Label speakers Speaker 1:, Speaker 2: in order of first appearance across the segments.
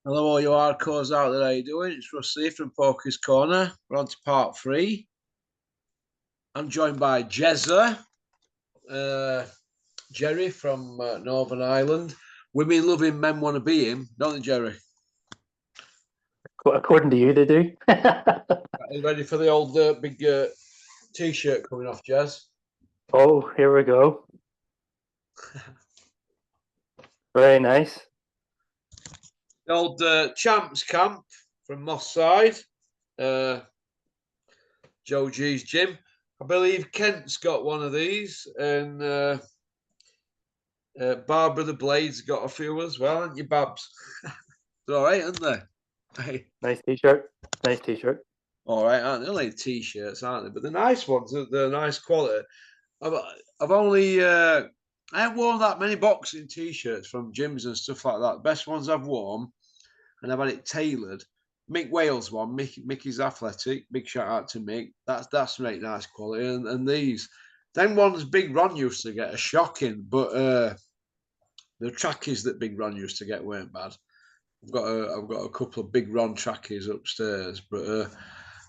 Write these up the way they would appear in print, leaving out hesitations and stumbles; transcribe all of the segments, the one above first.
Speaker 1: Hello, all you hardcores out there. How you doing? It's Russ here from Poker's Corner. We're on to part 3. I'm joined by Jezza, Jerry from Northern Ireland. Women love him, men want to be him, don't they, Jerry?
Speaker 2: According to you, they do.
Speaker 1: Are you ready for the old big T-shirt coming off, Jez?
Speaker 2: Oh, here we go. Very nice.
Speaker 1: The old Champs Camp from Moss Side. Joe G's gym. I believe Kent's got one of these, and Barbara the Blade's got a few as well, haven't you, Babs? They're all right, aren't they? Hey.
Speaker 2: Nice T-shirt. Nice T-shirt.
Speaker 1: All right, aren't they? They're like T-shirts, aren't they? But they're nice ones. They're nice quality. I've only I haven't worn that many boxing T-shirts from gyms and stuff like that. The best ones I've worn, and I've had it tailored. Mick Wales one, Mickey's Athletic. Big shout out to Mick. That's really nice quality. And these, them ones Big Ron used to get are shocking, but the trackies that Big Ron used to get weren't bad. I've got a couple of Big Ron trackies upstairs, but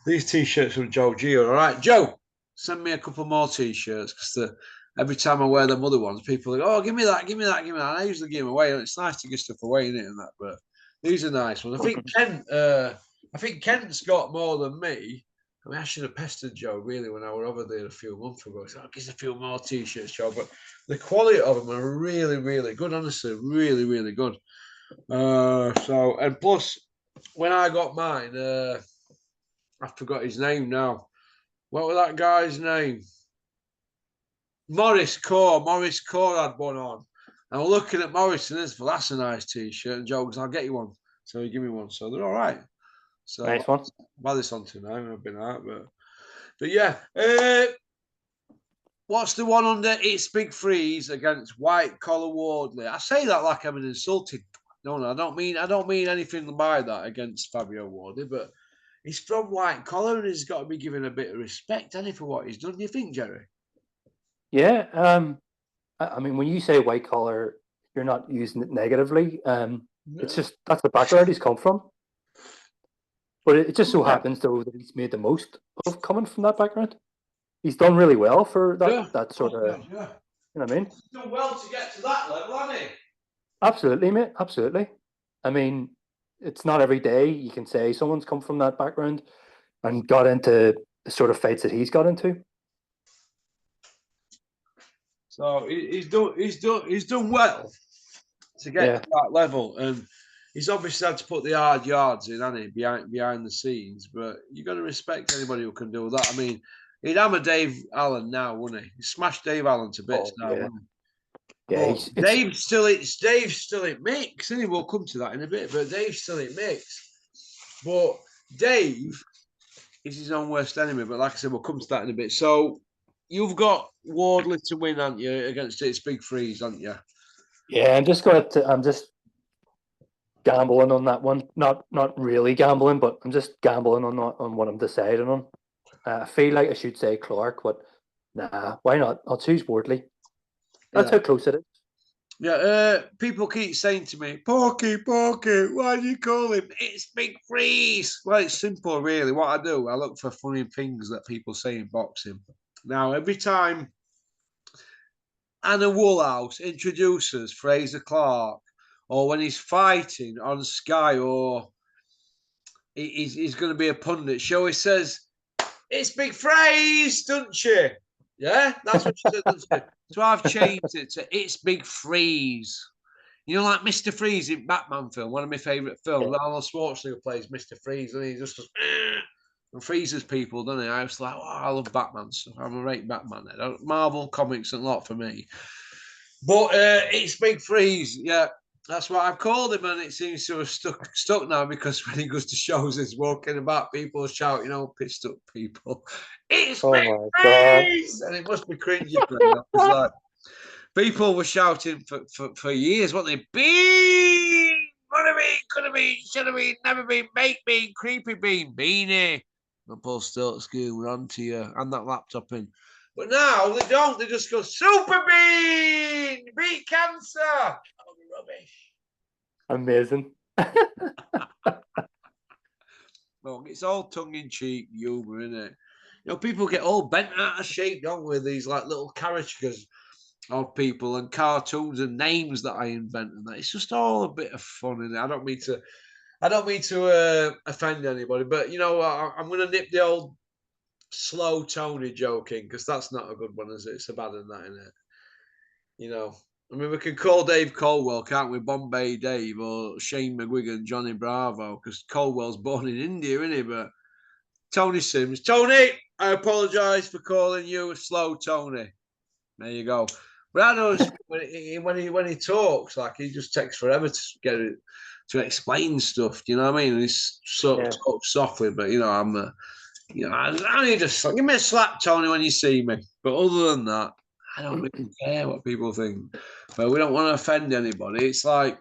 Speaker 1: these T-shirts from Joe G are all right. Joe, send me a couple more T-shirts because every time I wear them other ones, people are like, oh, give me that. And I usually give them away, and it's nice to give stuff away in it and that, but these are nice ones. I think Kent's got more than me. I mean, I should have pestered Joe really when I were over there a few months ago. So I'll give us a few more T-shirts, Joe. But the quality of them are really, really good. Honestly, really, really good. And plus, when I got mine, I forgot his name now. What was that guy's name? Morris Core had one on. And we're looking at Morris and this, well, that's a nice T-shirt. And Joe goes, I'll get you one. So he gave me one. So they're all right. So
Speaker 2: nice one.
Speaker 1: I've had this on tonight. I've been out, but yeah. What's the one under It's Big Freeze against White Collar Wardley? I say that like I'm an insulted. No, I don't mean anything by that against Fabio Wardley, but he's from White Collar and he's got to be given a bit of respect, hasn't he, for what he's done? Do you think, Jerry?
Speaker 2: Yeah. I mean, when you say white collar, you're not using it negatively. No. It's just that's the background he's come from. But it just so happens, though, that he's made the most of coming from that background. He's done really well for that sort of. You know what I mean?
Speaker 1: He's done well to get to that level, hasn't he?
Speaker 2: Absolutely, mate. Absolutely. I mean, it's not every day you can say someone's come from that background and got into the sort of fights that he's got into.
Speaker 1: So he's done well to get to that level, and he's obviously had to put the hard yards in, hasn't he, behind the scenes. But you got to respect anybody who can do that. I mean, he'd hammer Dave Allen now, wouldn't he? He smashed Dave Allen to bits now, wouldn't he? Yeah, Dave's still in mix, isn't he? We'll come to that in a bit, but Dave's still in mix. But Dave is his own worst enemy. But like I said, we'll come to that in a bit. So you've got Wardley to win, haven't you, against It's Big Freeze, haven't you?
Speaker 2: Yeah, I'm just gambling on that one. Not really gambling, but I'm just gambling on what I'm deciding on. I feel like I should say Clark, but nah, why not? I'll choose Wardley. That's how close it is.
Speaker 1: Yeah, people keep saying to me, Porky, why do you call him It's Big Freeze? Well, it's simple, really. What I do, I look for funny things that people say in boxing. Now, every time Anna Woolhouse introduces Fraser Clark, or when he's fighting on Sky, or he's going to be a pundit show, he says, It's Big Freeze, doesn't she? Yeah, that's what she said, doesn't she? So I've changed it to It's Big Freeze. You know, like Mr. Freeze in Batman film, one of my favourite films. Yeah. Arnold Schwarzenegger plays Mr. Freeze, and he just goes, and freezes people, doesn't he? I was like, oh, I love Batman stuff. I'm a great Batman. Marvel comics and a lot for me. But It's Big Freeze, yeah. That's what I've called him, and it seems to have stuck now because when he goes to shows, he's walking about, people shouting, pissed up people. It's Big Freeze! And it must be cringy for him. Like, people were shouting for years, what they bean, what have been, could have been, should have been, never been, baked bean, creepy bean, beanie. And Paul Stilt's school, we're on to you, and that laptop in. But now they don't, they just go, Super Bean, beat cancer. Rubbish.
Speaker 2: Amazing.
Speaker 1: Well, it's all tongue-in-cheek humour, isn't it? You know, people get all bent out of shape, don't we? These like little caricatures of people and cartoons and names that I invent and that. It's just all a bit of fun, and I don't mean to. I don't mean to offend anybody, but you know, I'm going to nip the old slow Tony joking because that's not a good one, is it? It's a bad one, that, isn't it? You know, I mean, we can call Dave Colwell, can't we? Bombay Dave or Shane McGuigan, Johnny Bravo, because Colwell's born in India, isn't he? But Tony Sims, Tony, I apologise for calling you a slow Tony. There you go. But I know when he talks, like he just takes forever to get it to explain stuff. Do you know what I mean? And he's sort of talks softly, but you know, I need to give me a slap, Tony, when you see me. But other than that, I don't really care what people think. But we don't want to offend anybody. It's like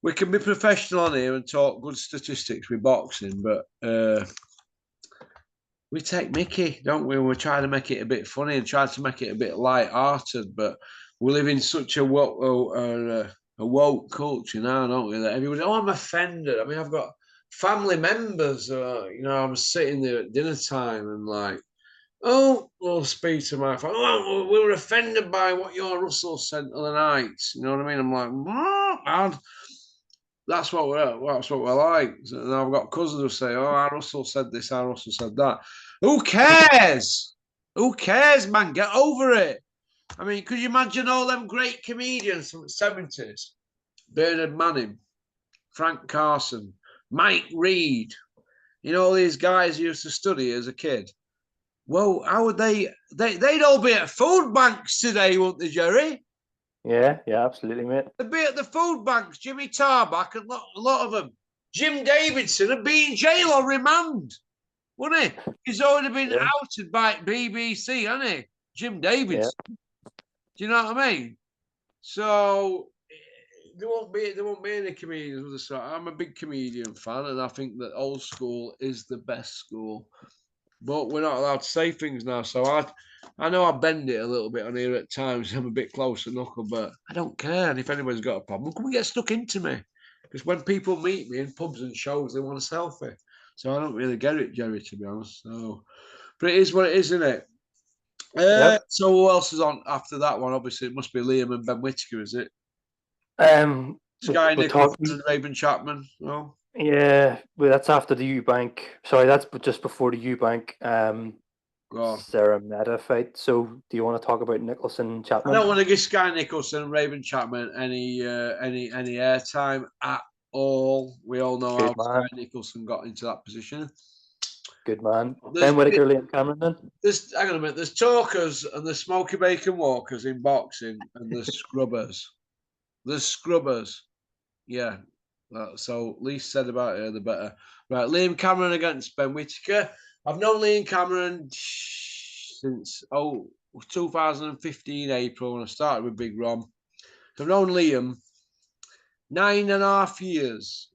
Speaker 1: we can be professional on here and talk good statistics with boxing, but we take Mickey, don't we? We're trying to make it a bit funny and trying to make it a bit light-hearted, but we live in such a woke culture now, don't we? That everybody, oh, I'm offended. I mean, I've got family members, you know, I'm sitting there at dinner time and like, oh, we'll speak to my family. Oh, we were offended by what your Russell said the other night. You know what I mean? I'm like, man, that's what we're like. And I've got cousins who say, "Oh, our Russell said this, our Russell said that." Who cares? Who cares, man? Get over it. I mean, could you imagine all them great comedians from the 70s? Bernard Manning, Frank Carson, Mike Reed. You know, all these guys you used to study as a kid. Well, how would they'd all be at food banks today, wouldn't they, Jerry?
Speaker 2: Yeah, absolutely, mate.
Speaker 1: They'd be at the food banks, Jimmy Tarbuck, and a lot of them. Jim Davidson would be in jail or remand, wouldn't he? He's already been outed by BBC, hasn't he? Jim Davidson. Do you know what I mean? So there won't be any comedians with the sort. I'm a big comedian fan, and I think that old school is the best school. But we're not allowed to say things now, so I know I bend it a little bit on here at times. I'm a bit close to knuckle, but I don't care. And if anybody's got a problem, come and get stuck into me. Because when people meet me in pubs and shows, they want a selfie. So I don't really get it, Jerry, to be honest. So, but it is what it is, isn't it? So who else is on after that one? Obviously, it must be Liam and Ben Whitaker, is it? Sky Nicholson and Raven Chapman. No?
Speaker 2: Yeah, well, that's after the Eubank. Sorry, that's just before the Eubank Sarah Meta fight. So, do you want to talk about Nicholson and Chapman?
Speaker 1: I don't want to give Sky Nicholson and Raven Chapman any airtime at all. We all know how Sky Nicholson got into that position.
Speaker 2: Good man. Ben Whitaker, Liam Cameron. Then
Speaker 1: hang on a minute. There's talkers and there's smoky bacon walkers in boxing, and there's scrubbers. There's scrubbers. Yeah. So least said about her, the better. Right, Liam Cameron against Ben Whitaker. I've known Liam Cameron since 2015 April when I started with Big Rom. So I've known Liam 9.5 years.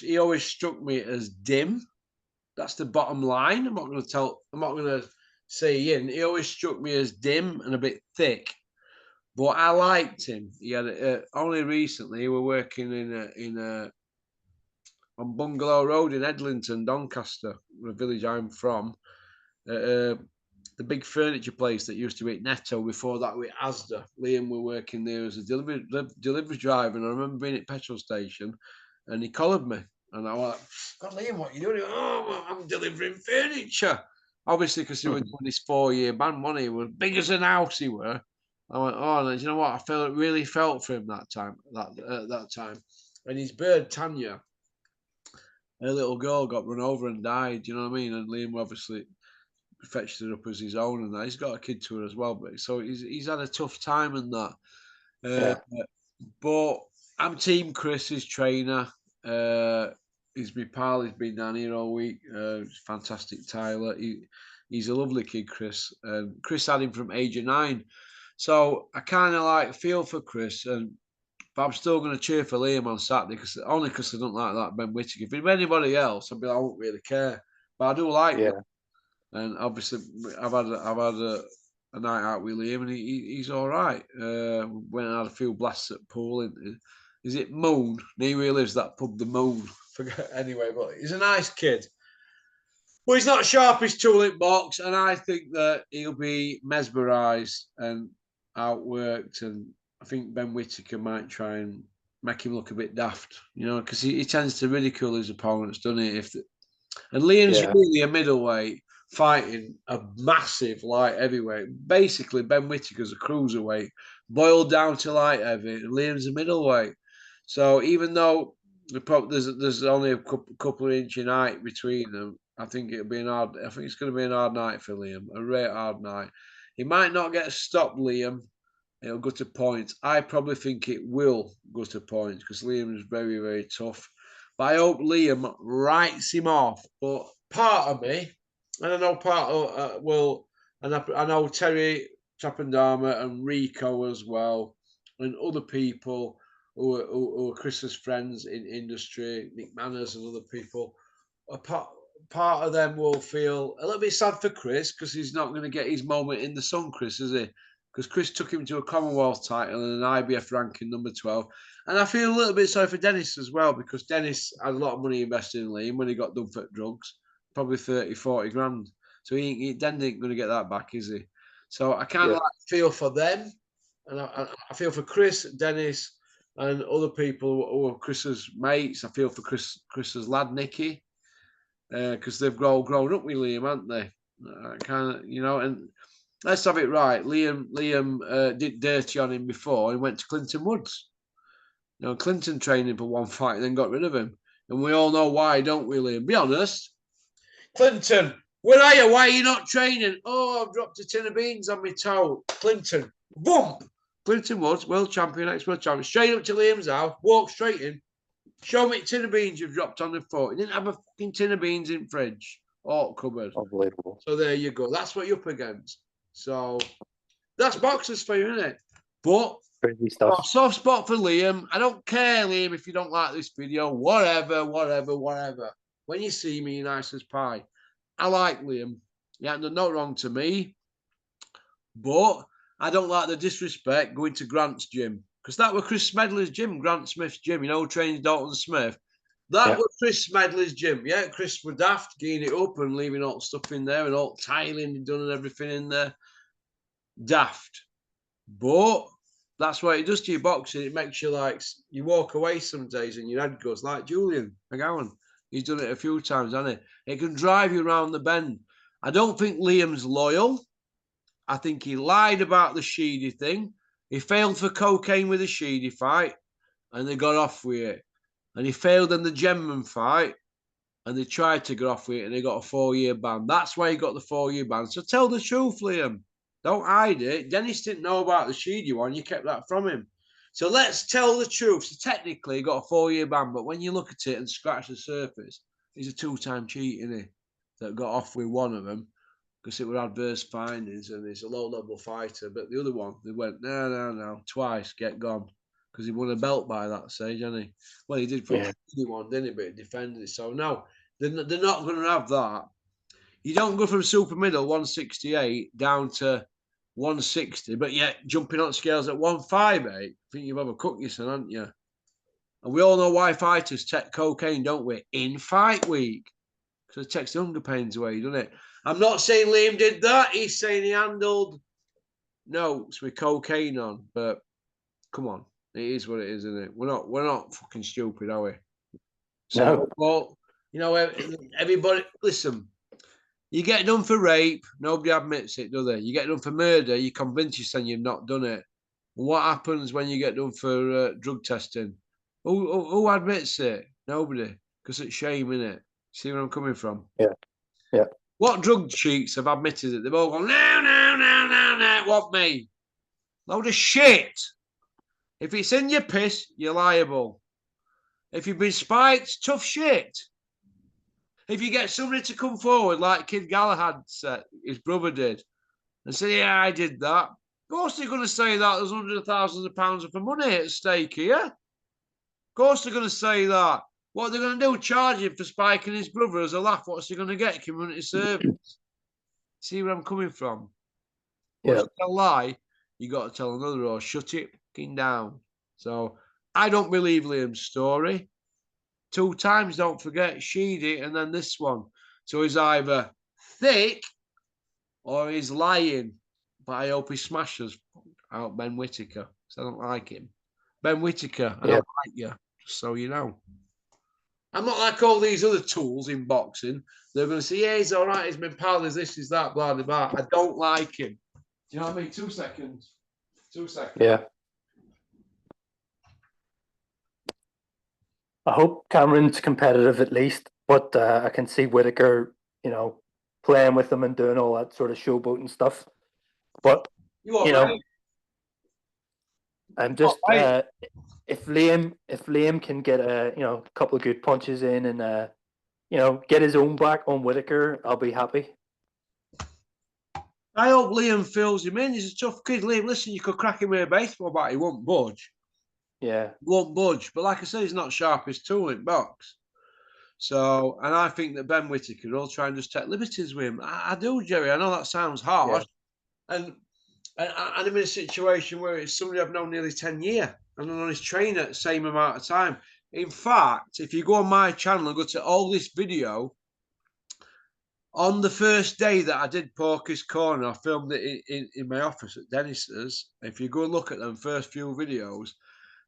Speaker 1: He always struck me as dim. That's the bottom line. I'm not going to say in. He always struck me as dim and a bit thick. But I liked him. He had only recently. We were working on Bungalow Road in Edlington, Doncaster, the village I'm from. The big furniture place that used to be at Netto. Before that, with Asda. Liam were working there as a delivery driver. And I remember being at petrol station, and he collared me, and I went, "God, Liam, what are you doing?" "Oh, I'm delivering furniture." Obviously, because he was doing his 4-year ban money. He was big as an house. He were. I went, "Oh, and you know what? I really felt for him that time. That time, and his bird Tanya, her little girl, got run over and died. You know what I mean? And Liam obviously fetched her up as his own, and that. He's got a kid to her as well. But so he's had a tough time and that. But I'm Team Chris, his trainer. He's my pal. He's been down here all week. Fantastic Tyler. He's a lovely kid, Chris. Chris had him from age of 9. So I kind of like feel for Chris, but I'm still going to cheer for Liam on Saturday because I don't like that Ben Whitaker. If it was anybody else, I won't really care. But I do like him, and obviously I've had a night out with Liam, and he's all right. Went and had a few blasts at pool is it Moon? Near where he lives, that pub, the Moon. Forget anyway, but he's a nice kid. Well, he's not sharpest tool in box, and I think that he'll be mesmerised and outworked. And I think Ben Whitaker might try and make him look a bit daft, you know, because he tends to ridicule his opponents, doesn't he? And Liam's really a middleweight fighting a massive light heavyweight. Basically, Ben Whitaker's a cruiserweight, boiled down to light heavy, and Liam's a middleweight. So even though there's only a couple of inch in height between them, I think it's going to be an hard night for Liam, a rare hard night. He might not get stopped, Liam. It'll go to points. I probably think it will go to points because Liam is very, very tough. But I hope Liam writes him off. But part of me, and I know part of will, and I know Terry Chapandama and Rico as well, and other people who are Chris's friends in industry, Nick Manners and other people, part of them will feel a little bit sad for Chris because he's not going to get his moment in the sun, Chris, is he? Because Chris took him to a Commonwealth title and an IBF ranking number 12. And I feel a little bit sorry for Dennis as well, because Dennis had a lot of money invested in Liam when he got done for drugs, probably 30, 40 grand. So he then ain't going to get that back, is he? So I kind of feel for them. And I feel for Chris, Dennis, and other people who are Chris's mates. I feel for Chris's lad, Nicky, because they've grown up with Liam, haven't they? Kind of, you know, and let's have it right. Liam did dirty on him before and went to Clinton Woods. You know, Clinton trained him for one fight and then got rid of him. And we all know why, don't we, Liam? Be honest. Clinton, where are you? Why are you not training? Oh, I've dropped a tin of beans on my toe. Clinton, boom. Clinton Woods, world champion, ex-world champion, straight up to Liam's house, walk straight in. Show me a tin of beans you've dropped on the foot. He didn't have a fucking tin of beans in fridge or cupboard.
Speaker 2: Unbelievable.
Speaker 1: So there you go. That's what you're up against. So that's boxers for you, isn't it? But
Speaker 2: crazy stuff.
Speaker 1: Soft spot for Liam. I don't care, Liam, if you don't like this video. Whatever. When you see me, you're nice as pie. I like Liam. He hasn't done no wrong to me. But I don't like the disrespect going to Grant's gym. Because that was Chris Smedley's gym, Grant Smith's gym, you know, trains Dalton Smith. That was Chris Smedley's gym. Yeah, Chris was daft, getting it up and leaving all the stuff in there and all tiling done and everything in there. Daft. But that's what it does to your boxing. It makes you like, you walk away some days and your head goes like Julian McGowan. He's done it a few times, hasn't he? It can drive you around the bend. I don't think Liam's loyal. I think he lied about the Sheedy thing. He failed for cocaine with the Sheedy fight and they got off with it. And he failed in the Gemman fight and they tried to get off with it and they got a 4-year ban. That's why he got the 4-year ban. So tell the truth, Liam. Don't hide it. Dennis didn't know about the Sheedy one. You kept that from him. So let's tell the truth. So technically, he got a 4-year ban, but when you look at it and scratch the surface, he's a 2-time cheat, isn't he? That got off with one of them because it were adverse findings and he's a low-level fighter. But the other one, they went, no, twice, get gone. Because he won a belt by that stage, hasn't he? Well, he did for the one, didn't he? But he defended it. So no, they're not going to have that. You don't go from super middle 168 down to 160, but yet jumping on scales at 158. I think you've overcooked yourself, haven't you? And we all know why fighters take cocaine, don't we? In fight week. Because it takes the hunger pains away, doesn't it? I'm not saying Liam did that. He's saying he handled notes with cocaine on. But come on. It is what it is, isn't it? We're not fucking stupid, are we? So,
Speaker 2: no.
Speaker 1: Well, you know, everybody, listen. You get done for rape, nobody admits it, do they? You get done for murder, you convince yourself you've not done it. What happens when you get done for drug testing? Who admits it? Nobody, because it's shame, innit? See where I'm coming from?
Speaker 2: Yeah.
Speaker 1: What drug cheats have admitted it? They've all gone, no, what me? Load of shit. If it's in your piss, you're liable. If you've been spiked, tough shit. If you get somebody to come forward like Kid Galahad said, his brother did, and say, yeah, I did that, of course they're going to say that there's hundreds of thousands of pounds of money at stake here. Of course they're going to say that. What they're going to do, charge him for spiking his brother as a laugh. What's he going to get? Community service. See where I'm coming from? Once you tell a lie, you got to tell another or shut it fucking down. So I don't believe Liam's story. 2 times, don't forget, Sheedy and then this one. So he's either thick or he's lying. But I hope he smashes out Ben Whitaker. So I don't like him. Ben Whitaker, I don't like you, just so you know. I'm not like all these other tools in boxing. They're going to say, yeah, he's all right, he's been pal, he's this, he's that, blah, blah, blah. I don't like him. Do you know what I mean? 2 seconds. 2 seconds.
Speaker 2: Yeah. I hope Cameron's competitive at least, but I can see Whitaker, you know, playing with him and doing all that sort of showboating stuff. But
Speaker 1: You what,
Speaker 2: you know,
Speaker 1: mate?
Speaker 2: I'm just if Liam can get a couple of good punches in and get his own back on Whitaker, I'll be happy.
Speaker 1: I hope Liam fills him in. He's a tough kid. Liam, listen, you could crack him with a baseball bat, he won't budge.
Speaker 2: Yeah.
Speaker 1: He won't budge. But like I said, he's not sharpest tool in box. So, and I think that Ben Whitaker will try and just take liberties with him. I do, Jerry. I know that sounds harsh. Yeah. And I'm in a situation where it's somebody I've known nearly 10 years and I'm on his trainer at the same amount of time. In fact, if you go on my channel and go to all this video, on the first day that I did Porky's Corner, I filmed it in my office at Dennis's. If you go and look at them first few videos,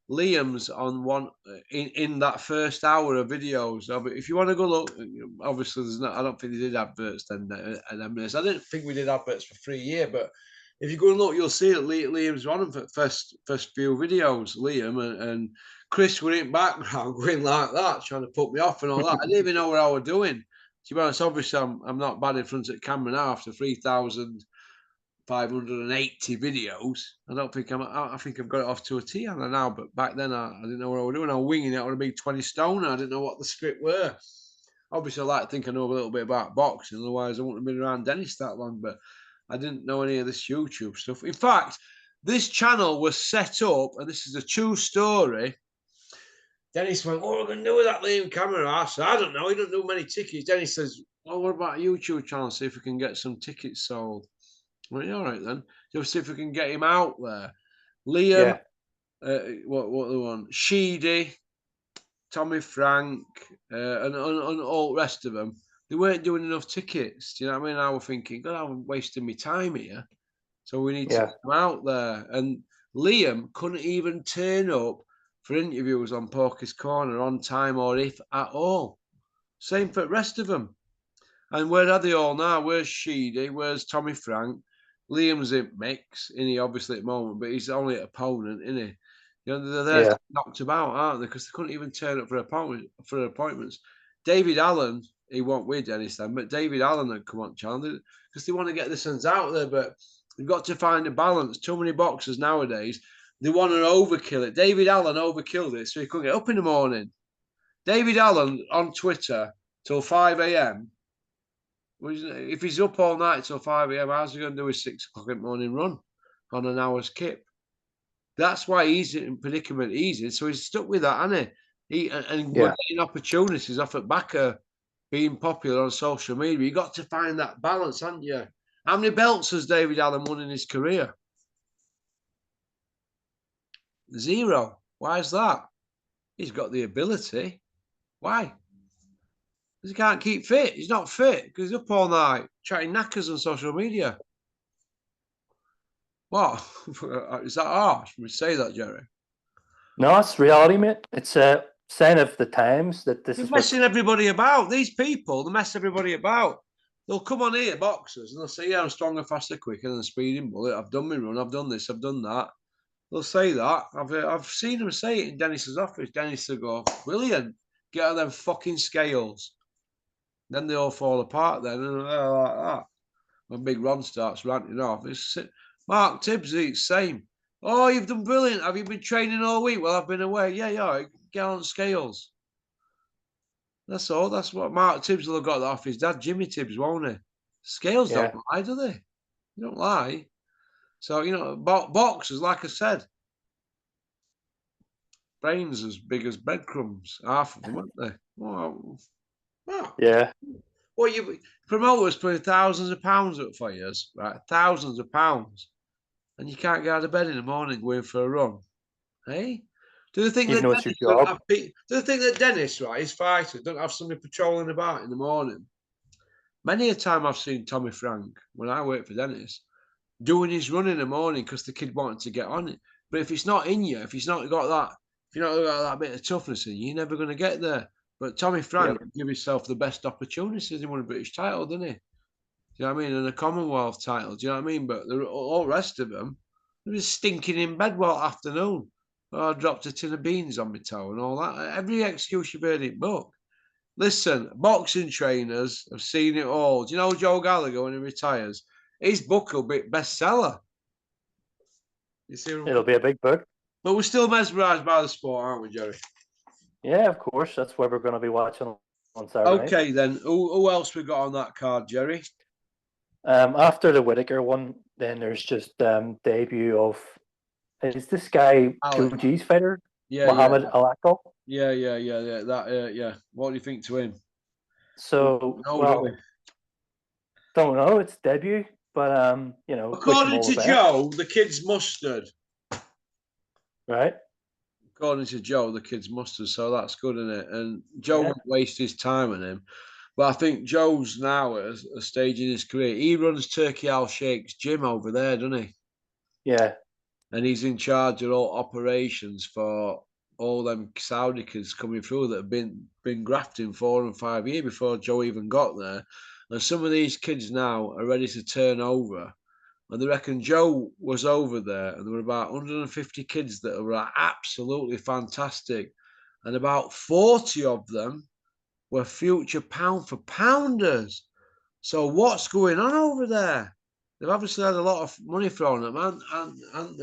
Speaker 1: Liam's on one in that first hour of videos. If you want to go look, obviously there's not. I don't think they did adverts then. I didn't think we did adverts for 3 years, but if you go and look, you'll see that Liam's on them for first few videos. Liam and Chris were in background going like that, trying to put me off and all that. I didn't even know what I was doing. To be honest, obviously I'm not bad in front of the camera now after 3,580 videos. I think I've got it off to a T on now, but back then I didn't know what I was doing. I was winging it. I would have been 20 stone. I didn't know what the script were. Obviously, I like to think I know a little bit about boxing. Otherwise, I wouldn't have been around Dennis that long. But I didn't know any of this YouTube stuff. In fact, this channel was set up, and this is a true story. Dennis went, what are we going to do with that Liam camera? I said, I don't know. He doesn't do many tickets. Dennis says, well, what about a YouTube channel? See if we can get some tickets sold. Well, all right then. Just see if we can get him out there. Liam, what the one? Sheedy, Tommy Frank, and all the rest of them. They weren't doing enough tickets. Do you know what I mean? I was thinking, God, I'm wasting my time here. So we need to get him out there. And Liam couldn't even turn up for interviews on Porky's Corner on time or if at all. Same for the rest of them. And where are they all now? Where's Sheedy? Where's Tommy Frank? Liam's in mix, isn't he, obviously at the moment, but he's only an opponent, isn't he? You know, they're knocked about, aren't they? Because they couldn't even turn up for appointments. David Allen, he won't with Dennis then, but David Allen had come on channel because they want to get this ones out there, but you've got to find a balance. Too many boxers nowadays, they want to overkill it. David Allen overkilled it, so he couldn't get up in the morning. David Allen on Twitter till 5 a.m. If he's up all night till 5 a.m., how's he going to do his 6 o'clock in the morning run on an hour's kip? That's why he's in predicament he's in. So he's stuck with that, hasn't he? We're getting opportunities off at backer being popular on social media. You got to find that balance, haven't you? How many belts has David Allen won in his career? 0. Why is that? He's got the ability. Why? Because he can't keep fit. He's not fit because he's up all night chatting knackers on social media. What? Is that harsh? We say that, Jerry?
Speaker 2: No, it's reality, mate. It's a sign of the times that this is
Speaker 1: messing everybody about. These people, they mess everybody about. They'll come on here, boxers, and they'll say, yeah, I'm stronger, faster, quicker than a speeding bullet. I've done my run. I've done this. I've done that. They'll say that. I've seen them say it in Dennis's office. Dennis will go, brilliant. Get out of them fucking scales. Then they all fall apart then, and they're like that. When Big Ron starts ranting off, it's Mark Tibbs, it's same. Oh, you've done brilliant. Have you been training all week? Well, I've been away. Yeah. Get on scales. That's all. That's what Mark Tibbs will have got that off his dad, Jimmy Tibbs, won't he? Scales don't lie, do they? They don't lie. So, boxers, like I said, brains as big as breadcrumbs. Half of them, aren't they? Well,
Speaker 2: yeah.
Speaker 1: Well, promoters putting thousands of pounds up for you, right? Thousands of pounds. And you can't get out of bed in the morning going for a run. Hey? Do they think
Speaker 2: even
Speaker 1: that
Speaker 2: though it's your
Speaker 1: Dennis don't
Speaker 2: job.
Speaker 1: have do they think that Dennis, right, his fighters, don't have somebody patrolling about in the morning? Many a time I've seen Tommy Frank when I worked for Dennis doing his run in the morning because the kid wanted to get on it. But if it's not in you, if you've not got that bit of toughness in you, you're never going to get there. But Tommy Frank
Speaker 2: Yep.
Speaker 1: give himself the best opportunities. He won a British title, didn't he? Do you know what I mean? And a Commonwealth title. Do you know what I mean? But all the rest of them, they was stinking in bed all afternoon. Oh, I dropped a tin of beans on my toe and all that. Every excuse you've heard it book. Listen, boxing trainers have seen it all. Do you know Joe Gallagher when he retires? His book will be bestseller. You see,
Speaker 2: It'll be a big book.
Speaker 1: but we're still mesmerised by the sport, aren't we, Jerry?
Speaker 2: Yeah, of course. That's why we're going to be watching on Saturday night.
Speaker 1: Okay, then. Who else we got on that card, Jerry?
Speaker 2: After the Whitaker one, then there's just debut of is this guy
Speaker 1: Alec.
Speaker 2: Joe G's fighter,
Speaker 1: Yeah,
Speaker 2: Mamed Alakal.
Speaker 1: yeah. That, yeah. What do you think to him?
Speaker 2: So,
Speaker 1: No, do
Speaker 2: well,
Speaker 1: we?
Speaker 2: don't know. It's debut, but you know, wish him
Speaker 1: According
Speaker 2: all
Speaker 1: to
Speaker 2: the best.
Speaker 1: Joe, the kid's mustard.
Speaker 2: Right?
Speaker 1: According to Joe, the kid's mustard. So that's good, isn't it? And Joe
Speaker 2: Yeah.
Speaker 1: won't waste his time on him. But I think Joe's now at a stage in his career. He runs Turkey Al Sheikh's gym over there, doesn't he?
Speaker 2: Yeah.
Speaker 1: And he's in charge of all operations for all them Saudi kids coming through that have been grafting 4 and 5 years before Joe even got there. And some of these kids now are ready to turn over. And they reckon Joe was over there, and there were about 150 kids that were absolutely fantastic. And about 40 of them were future pound for pounders. So what's going on over there? They've obviously had a lot of money thrown at them, and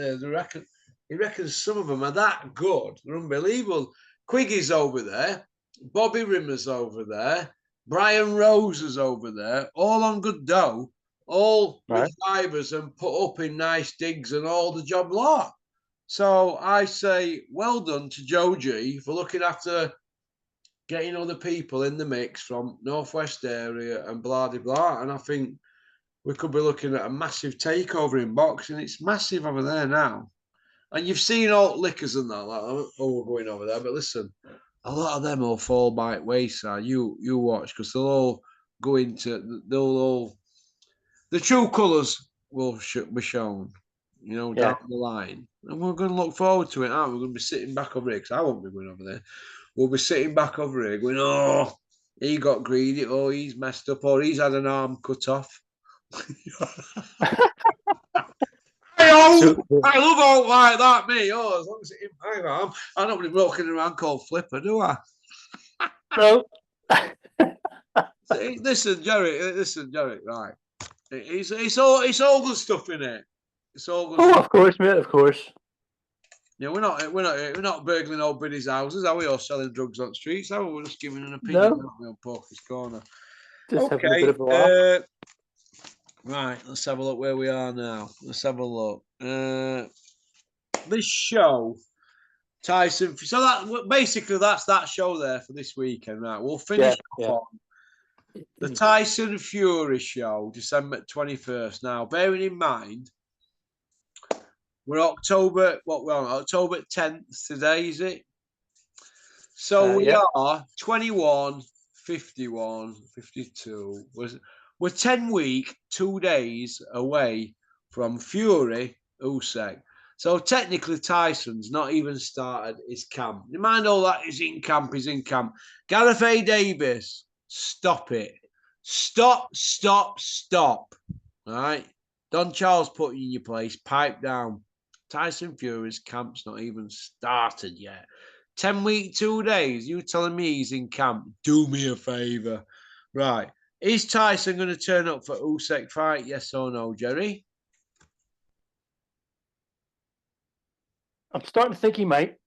Speaker 1: he reckons some of them are that good. They're unbelievable. Quiggy's over there. Bobby Rimmer's over there. Brian Rose is over there. All on good dough. All with fivers and put up in nice digs and all the job lot. So I say well done to Joe G for looking after getting other people in the mix from Northwest area and blah, blah, blah. And I think we could be looking at a massive takeover in boxing. It's massive over there now. And you've seen all liquors and that, like, oh, we're going over there. But listen, a lot of them will fall by wayside. You watch, because they'll all go into, the true colours will be shown, down the line. And we're going to look forward to it, aren't we? We're going to be sitting back over here, because I won't be going over there. We'll be sitting back over here going, oh, he got greedy, oh, he's messed up, or he's had an arm cut off. I love all like that, me. Oh, as long as it's in my arm. I'm not really walking around called Flipper, do I?
Speaker 2: No.
Speaker 1: Listen, Jerry, right. It's all good stuff in it. It's all good stuff.
Speaker 2: Of course, mate, of course.
Speaker 1: Yeah, we're not burgling old Biddy's houses, are we? Or selling drugs on the streets, are we? We're just giving an opinion on Porky's Corner.
Speaker 2: Just having a bit of a laugh.
Speaker 1: Right, let's have a look where we are now. Let's have a look. This show, Tyson. So that basically that's that show there for this weekend. Right, we'll finish on the Tyson Fury show, December 21st. Now, bearing in mind, we're October 10th today, is it? So we are 21, 51, 52. We're 10 weeks, 2 days away from Fury Usyk. So technically Tyson's not even started his camp. You mind all that? He's in camp. Gareth A. Davis, stop it. Stop. All right? Don Charles put you in your place. Pipe down. Tyson Fury's camp's not even started yet. 10 weeks, 2 days. You telling me he's in camp? Do me a favour. Right. Is Tyson going to turn up for Usyk fight? Yes or no, Jerry?
Speaker 2: I'm starting to think he might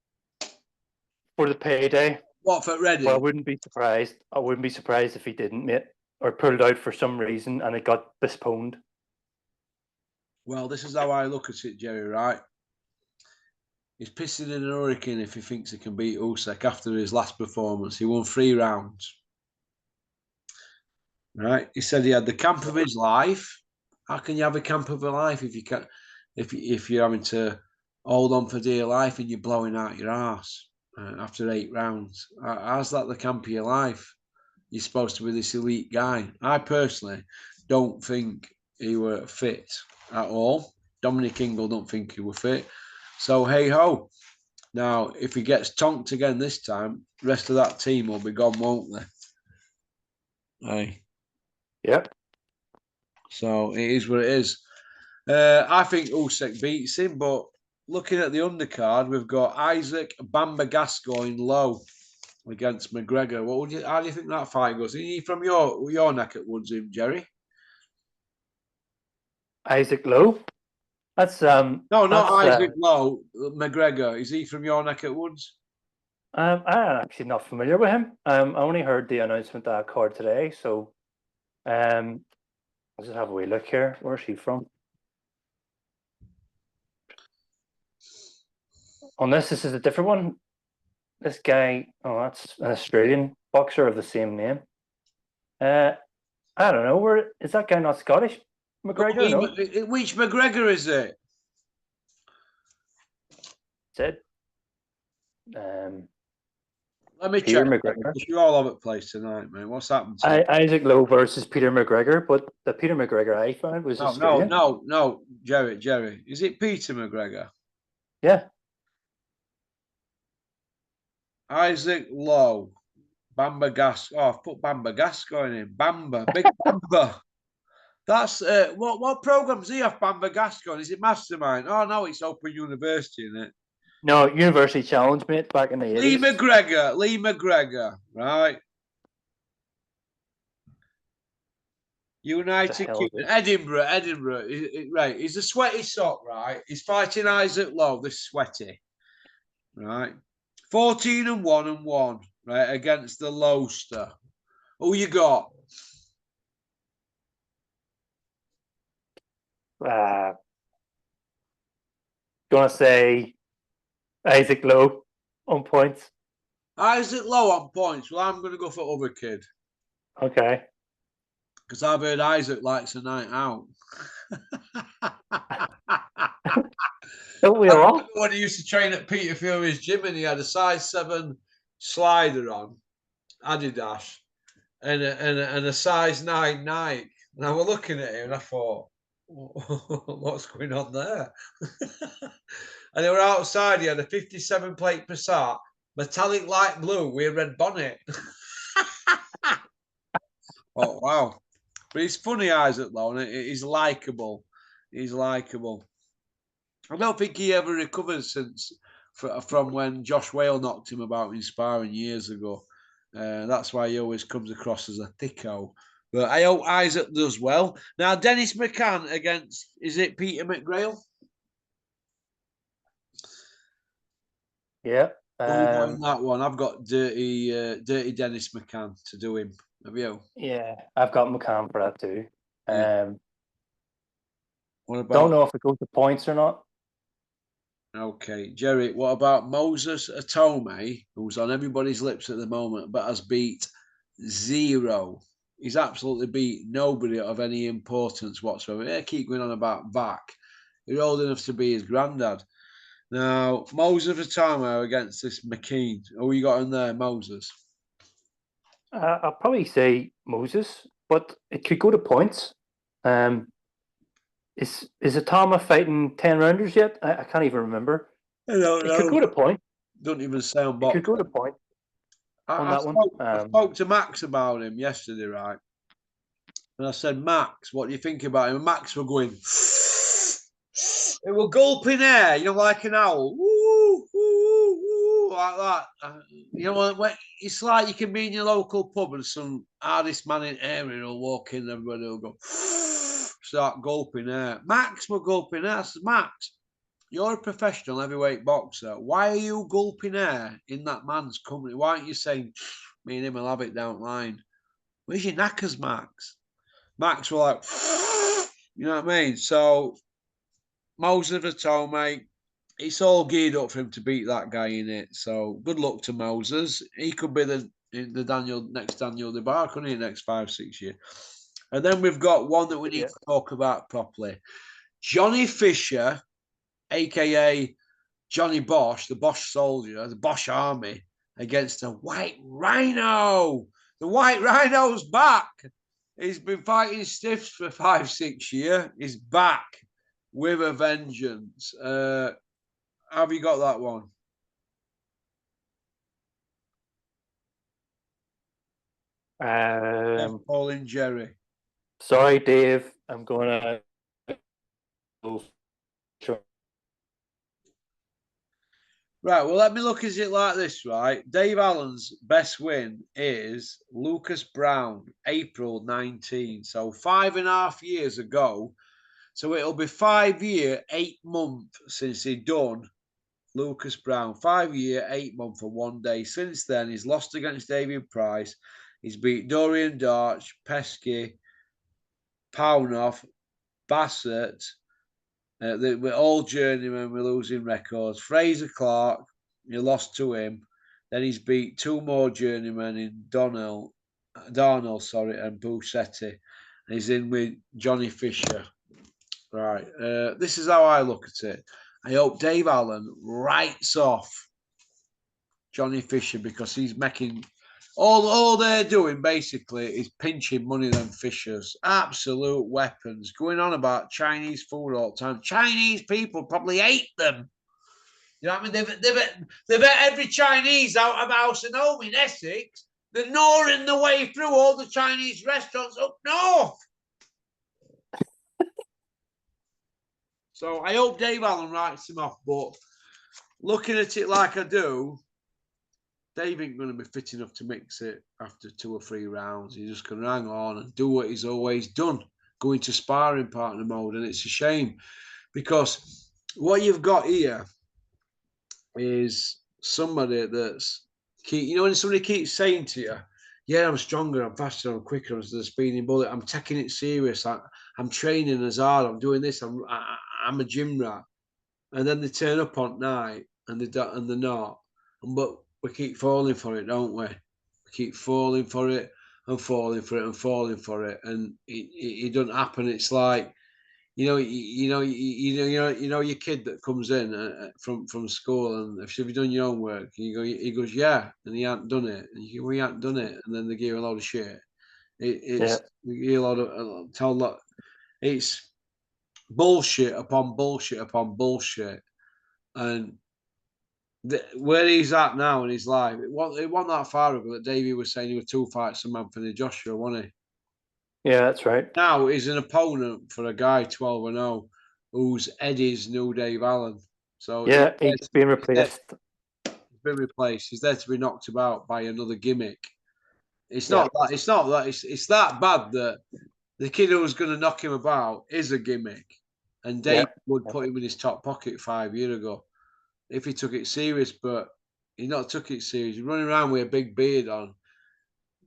Speaker 2: for the payday.
Speaker 1: What, for Reading?
Speaker 2: Well, I wouldn't be surprised. I wouldn't be surprised if he didn't, mate, or pulled out for some reason and it got postponed.
Speaker 1: Well, this is how I look at it, Jerry, right? He's pissing in a hurricane if he thinks he can beat Usyk after his last performance. He won 3 rounds. Right? He said he had the camp of his life. How can you have a camp of a life if you can't? If you're having to hold on for dear life and you're blowing out your arse after 8 rounds. How's that the camp of your life? You're supposed to be this elite guy. I personally don't think he were fit at all. Dominic Ingle don't think he were fit. So hey ho. Now, if he gets tonked again this time, the rest of that team will be gone, won't they? Hey.
Speaker 2: Yep.
Speaker 1: So it is what it is. I think Usyk beats him, but looking at the undercard, we've got Isaac Bamba Gascoigne low against McGregor. How do you think that fight goes? Are you from your neck at woods, Jerry?
Speaker 2: Isaac Lowe. That's
Speaker 1: No, not Isaac Lowe. McGregor. Is he from your neck at woods?
Speaker 2: I'm actually not familiar with him. I only heard the announcement of that card today, so I'll just have a wee look here. Where's he from? On this is a different one. This guy, that's an Australian boxer of the same name. I don't know. Where is that guy? Not Scottish? McGregor? No.
Speaker 1: Which McGregor is it?
Speaker 2: Said.
Speaker 1: Let me
Speaker 2: Peter
Speaker 1: check.
Speaker 2: McGregor.
Speaker 1: You're all over the place tonight, man. What's happened to you?
Speaker 2: Isaac Lowe versus Peter McGregor, but the Peter McGregor I found was Australian.
Speaker 1: No, Jerry. Is it Peter McGregor?
Speaker 2: Yeah.
Speaker 1: Isaac Lowe. Bamba Gas. Oh, I've put Bamba Gascoigne in. Bamba. Big Bamba. That's what programs he have Bamba Gascoigne? Is it Mastermind? Oh no, it's Open University, isn't it?
Speaker 2: No, University Challenge, mate, back in the 80s.
Speaker 1: Lee McGregor, right? United Kingdom, Edinburgh, right? He's a sweaty sock, right? He's fighting Isaac Lowe, this sweaty, right? 14-1, right, against the Lowster. Who you got?
Speaker 2: Gonna say Isaac Lowe on points.
Speaker 1: Isaac Lowe on points. Well, I'm going to go for other kid.
Speaker 2: Okay.
Speaker 1: Because I've heard Isaac likes a night out.
Speaker 2: Don't we all?
Speaker 1: When he used to train at Peter Fury's gym and he had a size 7 slider on, Adidas, and a size 9 Nike. And I was looking at him and I thought, what's going on there? And they were outside. He had a 57 plate Passat, metallic light blue with a red bonnet. Oh, wow. But he's funny, Isaac Lowe, and he's likeable. He's likeable. I don't think he ever recovered from when Josh Whale knocked him about in sparring years ago. That's why he always comes across as a thicko. But I hope Isaac does well. Now, Dennis McCann against, is it Peter McGrail?
Speaker 2: Yeah.
Speaker 1: That one, I've got dirty Dennis McCann to do him. Have you?
Speaker 2: Yeah, I've got McCann for that too.
Speaker 1: Yeah. What about?
Speaker 2: Don't know if it goes to points or not.
Speaker 1: Okay, Jerry. What about Moses Atome, who's on everybody's lips at the moment, but has beat 0? He's absolutely beat nobody of any importance whatsoever. They keep going on about Vac. You're old enough to be his granddad. Now, Moses Atome against this McKean. Who you got in there, Moses?
Speaker 2: I'll probably say Moses, but it could go to points. Is Atama fighting 10 rounders yet? I can't even remember.
Speaker 1: I don't know.
Speaker 2: It could go to point.
Speaker 1: Don't even sound box.
Speaker 2: It could go to point.
Speaker 1: I spoke to Max about him yesterday, right? And I said, Max, what do you think about him? And Max were going, it will gulping air, like an owl. Woo, woo, woo, like that. It's like you can be in your local pub and some hardest man in area will walk in and everybody will go, start gulping air. Max were gulping air. I said, Max, you're a professional heavyweight boxer. Why are you gulping air in that man's company? Why aren't you saying, me and him will have it down the line? Where's your knackers, Max? Max were like, you know what I mean? So, Moses Atome, it's all geared up for him to beat that guy in it. So, good luck to Moses. He could be the next Daniel DeBar, couldn't he, next 5-6 years? And then we've got one that we need to talk about properly. Johnny Fisher, a.k.a. Johnny Bosch, the Bosch soldier, the Bosch army, against a white rhino. The white rhino's back. He's been fighting stiffs for 5-6 years. He's back with a vengeance. Have you got that one? Paul and Jerry.
Speaker 2: Sorry, Dave. I'm going to.
Speaker 1: Right, well, let me look at it like this, right? Dave Allen's best win is Lucas Brown, April 19. So 5.5 years ago. So it'll be 5 year, 8 month since he done Lucas Brown. 5 year, 8 month and 1 day. Since then, he's lost against David Price. He's beat Dorian Darch, Pesky, Paunoff, Bassett. We're all journeymen. We're losing records. Fraser Clark, he lost to him. Then he's beat 2 more journeymen in Darnell, and Busetti. And he's in with Johnny Fisher. Right. This is how I look at it. I hope Dave Allen writes off Johnny Fisher because he's making all they're doing basically is pinching money than Fishers. Absolute weapons. Going on about Chinese food all the time. Chinese people probably hate them. You know what I mean? They've ate every Chinese out of house and home in Essex. They're gnawing the way through all the Chinese restaurants up north. So I hope Dave Allen writes him off. But looking at it like I do, Dave ain't going to be fit enough to mix it after 2 or 3 rounds. He's just going to hang on and do what he's always done, go into sparring partner mode. And it's a shame because what you've got here is somebody that's, when somebody keeps saying to you, yeah, I'm stronger, I'm faster, I'm quicker, I'm the speeding bullet, I'm taking it serious, I'm training as hard, I'm doing this, I'm a gym rat. And then they turn up on night and they're not. But we keep falling for it, don't we? We keep falling for it and falling for it and falling for it, and it doesn't happen. It's like your kid that comes in from school, and if you've done your own work, he goes, yeah, and he hasn't done it, and you go, we hasn't done it, and then they give you a load of shit. It's it's bullshit upon bullshit upon bullshit, and where he's at now in his life, it wasn't that far ago that Davey was saying he was 2 fights from Anthony Joshua, wasn't he?
Speaker 2: Yeah, that's right.
Speaker 1: Now he's an opponent for a guy 12-0 who's Eddie's new Dave Allen. So
Speaker 2: yeah, he's been replaced.
Speaker 1: He's been replaced. He's there to be knocked about by another gimmick. It's not that. It's not that. It's that bad that the kid who was going to knock him about is a gimmick, and Dave would put him in his top pocket 5 years ago if he took it serious, but he not took it serious. He's running around with a big beard on,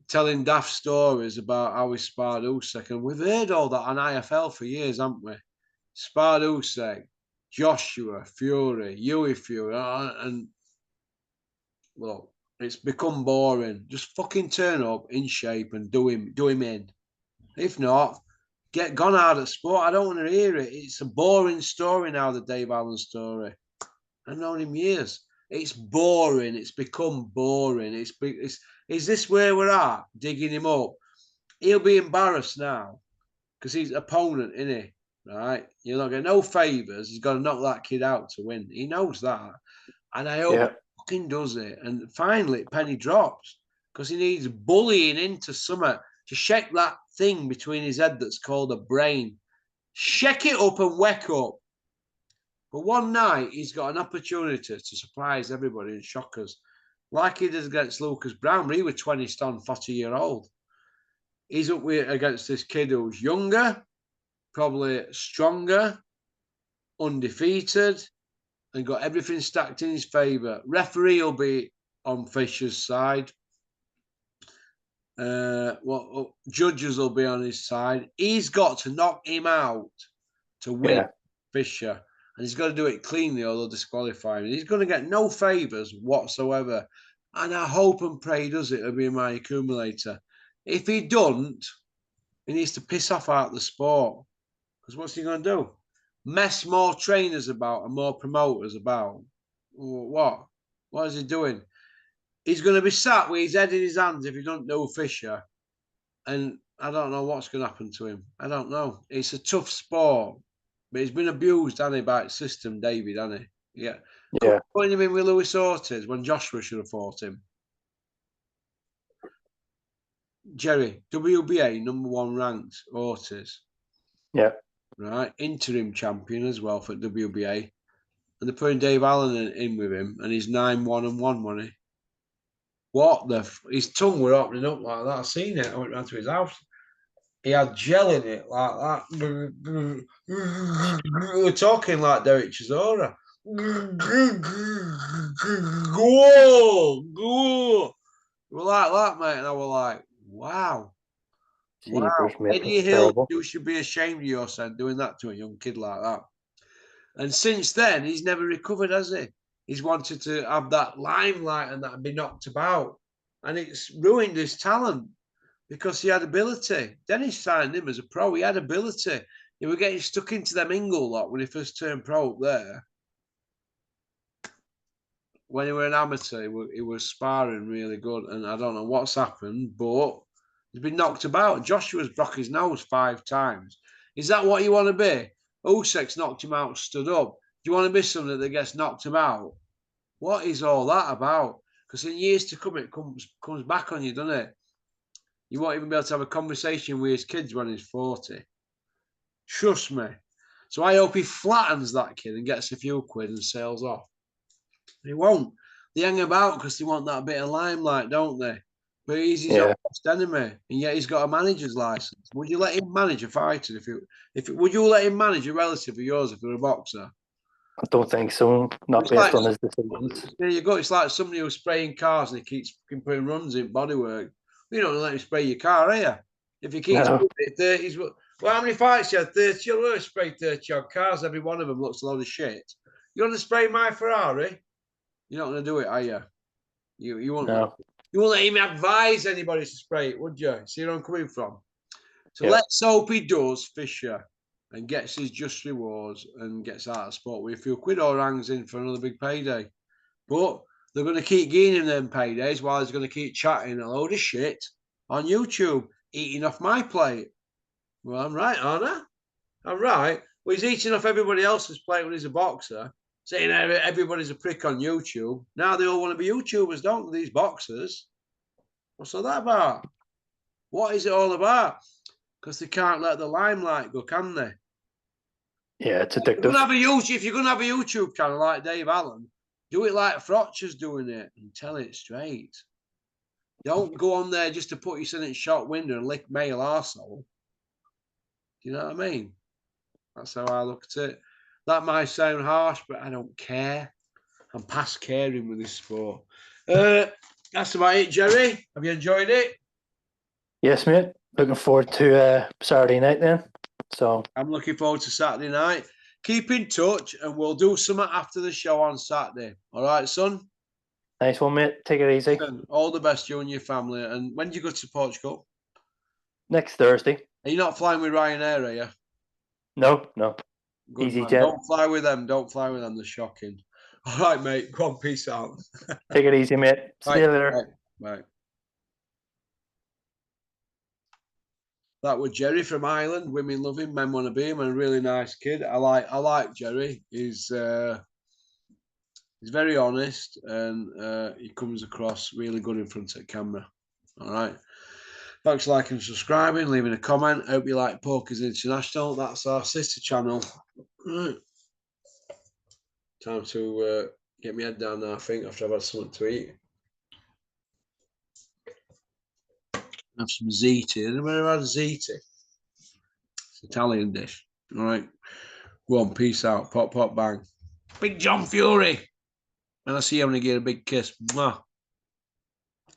Speaker 1: telling daft stories about how he sparred Usyk, and we've heard all that on IFL for years, haven't we? Sparred Usyk, Joshua, Fury, Huey Fury, and look, it's become boring. Just fucking turn up in shape and do him in. If not, get gone out of sport. I don't want to hear it. It's a boring story now, the Dave Allen story. I've known him years. It's boring. It's become boring. Is this where we're at? Digging him up. He'll be embarrassed now because he's opponent, isn't he? Right? You're not getting no favours. He's got to knock that kid out to win. He knows that. And I hope he fucking does it. And finally, penny drops because he needs bullying into summer to shake that thing between his head that's called a brain. Shake it up and wake up. But one night, he's got an opportunity to surprise everybody and shock us. Like he did against Lucas Brown. He was 20 stone, 40-year-old. He's up against this kid who's younger, probably stronger, undefeated, and got everything stacked in his favour. Referee will be on Fisher's side. Judges will be on his side. He's got to knock him out to win Fisher. And he's got to do it cleanly or they'll disqualify him. He's going to get no favours whatsoever. And I hope and pray he does it. It'll be my accumulator. If he don't, he needs to piss off out the sport. Because what's he going to do? Mess more trainers about and more promoters about. What? What is he doing? He's going to be sat with his head in his hands if he don't know Fisher. And I don't know what's going to happen to him. I don't know. It's a tough sport. But he's been abused, hasn't he, by its system, David, hasn't he? Yeah.
Speaker 2: Yeah.
Speaker 1: Putting him in with Lewis Ortiz when Joshua should have fought him. Gerry, WBA #1 ranked Ortiz.
Speaker 2: Yeah.
Speaker 1: Right. Interim champion as well for WBA. And they're putting Dave Allen in with him, and he's 9-1-1, wasn't he? What the? His tongue were opening up like that. I seen it. I went round to his house. He had gel in it like that. We're talking like Derek Chisora. Go. We were like that, mate. And I was like, wow. Wow. Eddie Hill, you should be ashamed of yourself doing that to a young kid like that. And since then, he's never recovered, has he? He's wanted to have that limelight and that and be knocked about. And it's ruined his talent because he had ability. Dennis signed him as a pro. He had ability. He was getting stuck into them Ingle lot when he first turned pro up there. When he was an amateur, he was sparring really good. And I don't know what's happened, but he's been knocked about. Joshua's broke his nose 5 times. Is that what you want to be? Usyk's knocked him out, stood up. Do you want to be somebody that gets knocked him out? What is all that about? Because in years to come, it comes back on you, doesn't it? You won't even be able to have a conversation with his kids when he's 40. Trust me. So I hope he flattens that kid and gets a few quid and sails off. He won't. They hang about because they want that bit of limelight, don't they? But he's his own worst enemy, and yet he's got a manager's license. Would you let him manage a fighter? Would you let him manage a relative of yours if you're a boxer?
Speaker 2: I don't think so. Not based on his decisions.
Speaker 1: There you go. It's like somebody who's spraying cars and he keeps putting runs in bodywork. You don't let him spray your car, are you? If he keeps doing it, 30s. Well, how many fights you had? 30. You'll spray 30 odd cars. Every one of them looks a load of shit. You want to spray my Ferrari? You're not going to do it, are you? You won't. No. You won't let him advise anybody to spray it, would you? See where I'm coming from? So let's hope he does, Fisher, and gets his just rewards and gets out of sport with a few quid or hangs in for another big payday. But they're going to keep gaining them paydays while he's going to keep chatting a load of shit on YouTube, eating off my plate. Well, I'm right, aren't I? I'm right. Well, he's eating off everybody else's plate when he's a boxer, saying everybody's a prick on YouTube. Now they all want to be YouTubers, don't they, these boxers? What's all that about? What is it all about? Because they can't let the limelight go, can they?
Speaker 2: Yeah, it's addictive.
Speaker 1: If you're going to have a YouTube channel like Dave Allen, do it like Frotcher's doing it and tell it straight. Don't go on there just to put yourself in shot window and lick male arsehole. Do you know what I mean? That's how I look at it. That might sound harsh, but I don't care. I'm past caring with this sport. That's about it, Gerry. Have you enjoyed it?
Speaker 2: Yes, mate. Looking forward to Saturday night then. So
Speaker 1: I'm looking forward to Saturday night. Keep in touch and we'll do something after the show on Saturday. All right, son?
Speaker 2: Nice one, mate. Take it easy.
Speaker 1: All the best, you and your family. And when do you go to Portugal?
Speaker 2: Next Thursday.
Speaker 1: Are you not flying with Ryanair, are you?
Speaker 2: No.
Speaker 1: Good
Speaker 2: Easy
Speaker 1: man.
Speaker 2: jet.
Speaker 1: Don't fly with them. They're shocking. All right, mate. Go on. Peace out.
Speaker 2: Take it easy, mate. See you later.
Speaker 1: Bye. That was Gerry from Ireland. Women love him, men want to be him, and a really nice kid. I like Gerry. He's very honest and he comes across really good in front of the camera. All right. Thanks for liking and subscribing, leaving a comment. Hope you like Pokers International. That's our sister channel. Right. Time to get my head down now, I think, after I've had something to eat. Have some ziti. Anybody ever had ziti? It's an Italian dish. All right. Go on. Peace out. Pop, pop, bang. Big John Fury. And I see you, I'm going to get a big kiss. Mwah.